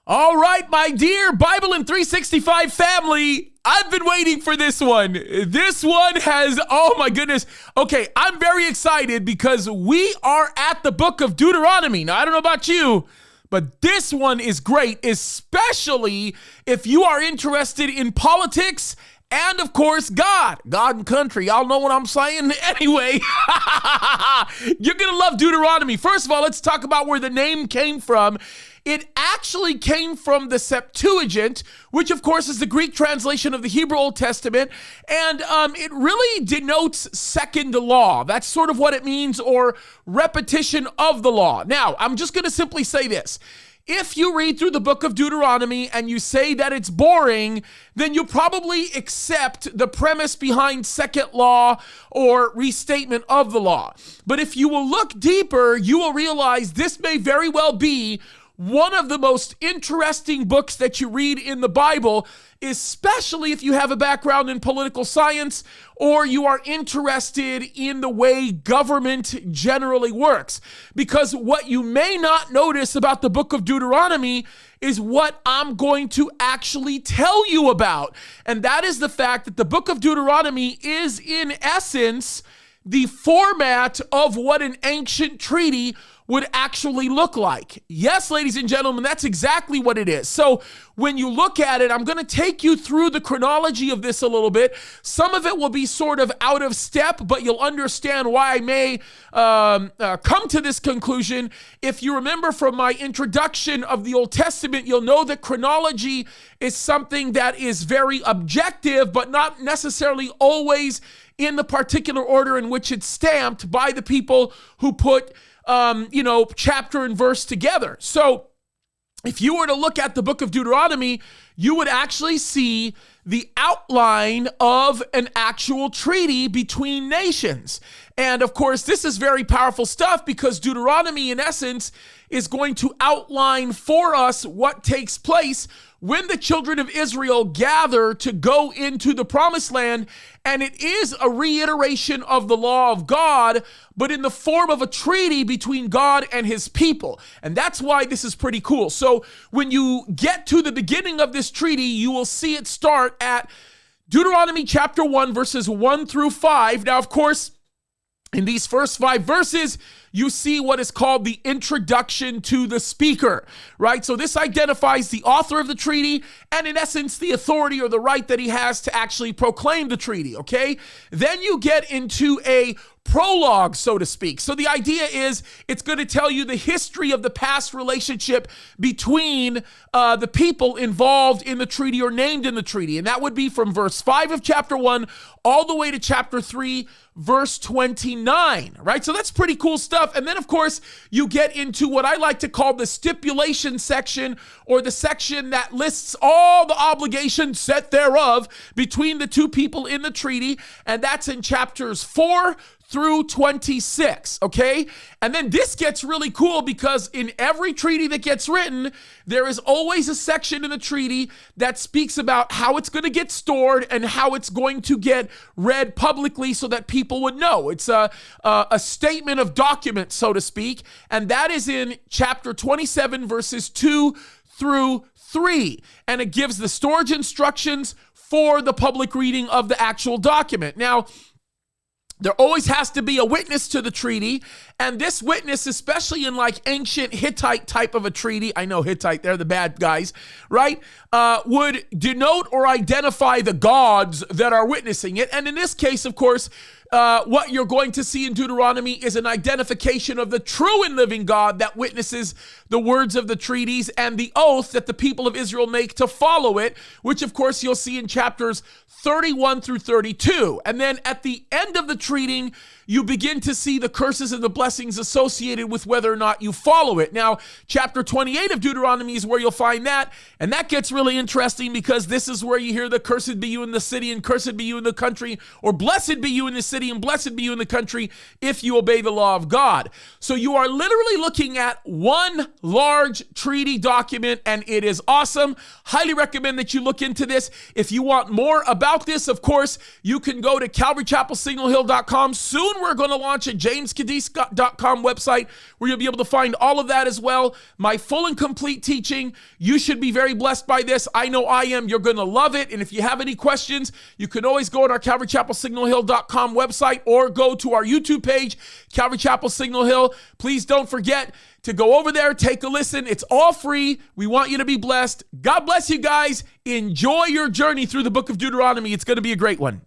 All right, my dear BIBLEin365 family, I've been waiting for this one. This one has, oh my goodness. Okay, I'm very excited because we are at the book of Deuteronomy. Now, I don't know about you, but this one is great, especially if you are interested in politics and, of course, God and country. Y'all know what I'm saying? Anyway, you're going to love Deuteronomy. First of all, let's talk about where the name came from. It actually came from the Septuagint, which, of course, is the Greek translation of the Hebrew Old Testament. And it really denotes second law. That's sort of what it means, or repetition of the law. Now, I'm just going to simply say this. If you read through the book of Deuteronomy and you say that it's boring, then you probably accept the premise behind second law or restatement of the law. But if you will look deeper, you will realize this may very well be one of the most interesting books that you read in the Bible, especially if you have a background in political science or you are interested in the way government generally works. Because what you may not notice about the book of Deuteronomy is what I'm going to actually tell you about. And that is the fact that the book of Deuteronomy is, in essence, the format of what an ancient treaty would actually look like. Yes, ladies and gentlemen, that's exactly what it is. So when you look at it, I'm going to take you through the chronology of this a little bit. Some of it will be sort of out of step, but you'll understand why I may come to this conclusion. If you remember from my introduction of the Old Testament, you'll know that chronology is something that is very objective, but not necessarily always in the particular order in which it's stamped by the people who put chapter and verse together. So if you were to look at the book of Deuteronomy, you would actually see the outline of an actual treaty between nations. And of course, this is very powerful stuff because Deuteronomy, in essence, is going to outline for us what takes place when the children of Israel gather to go into the promised land. And it is a reiteration of the law of God, but in the form of a treaty between God and his people. And that's why this is pretty cool. So when you get to the beginning of this treaty, you will see it start at Deuteronomy chapter 1, verses 1 through 5. Now, of course, in these first 5 verses, you see what is called the introduction to the speaker, right? So this identifies the author of the treaty and, in essence, the authority or the right that he has to actually proclaim the treaty, okay? Then you get into a prologue, so to speak. So the idea is it's going to tell you the history of the past relationship between the people involved in the treaty or named in the treaty. And that would be from verse 5 of chapter 1 all the way to chapter 3, verse 29, right? So that's pretty cool stuff. And then, of course, you get into what I like to call the stipulation section, or the section that lists all the obligations set thereof between the two people in the treaty. And that's in chapters 4 through 26, okay? And then this gets really cool because in every treaty that gets written, there is always a section in the treaty that speaks about how it's going to get stored and how it's going to get read publicly so that people would know. It's a statement of document, so to speak, and that is in chapter 27, verses 2 through 3. And it gives the storage instructions for the public reading of the actual document. Now, there always has to be a witness to the treaty, and this witness, especially in like ancient Hittite type of a treaty, I know Hittite, they're the bad guys, right, would denote or identify the gods that are witnessing it. And in this case, of course, what you're going to see in Deuteronomy is an identification of the true and living God that witnesses the words of the treaties and the oath that the people of Israel make to follow it, which of course you'll see in chapters 31 through 32. And then at the end of the treaty, you begin to see the curses and the blessings associated with whether or not you follow it. Now, chapter 28 of Deuteronomy is where you'll find that, and that gets really interesting because this is where you hear the cursed be you in the city and cursed be you in the country, or blessed be you in the city city, and blessed be you in the country if you obey the law of God. So you are literally looking at one large treaty document, and it is awesome. Highly recommend that you look into this. If you want more about this, of course, you can go to CalvaryChapelSignalHill.com. Soon we're going to launch a JamesKaddis.com website where you'll be able to find all of that as well. My full and complete teaching. You should be very blessed by this. I know I am. You're going to love it. And if you have any questions, you can always go on our CalvaryChapelSignalHill.com website or go to our YouTube page, Calvary Chapel Signal Hill. Please don't forget to go over there, take a listen. It's all free. We want you to be blessed. God bless you guys. Enjoy your journey through the book of Deuteronomy. It's going to be a great one.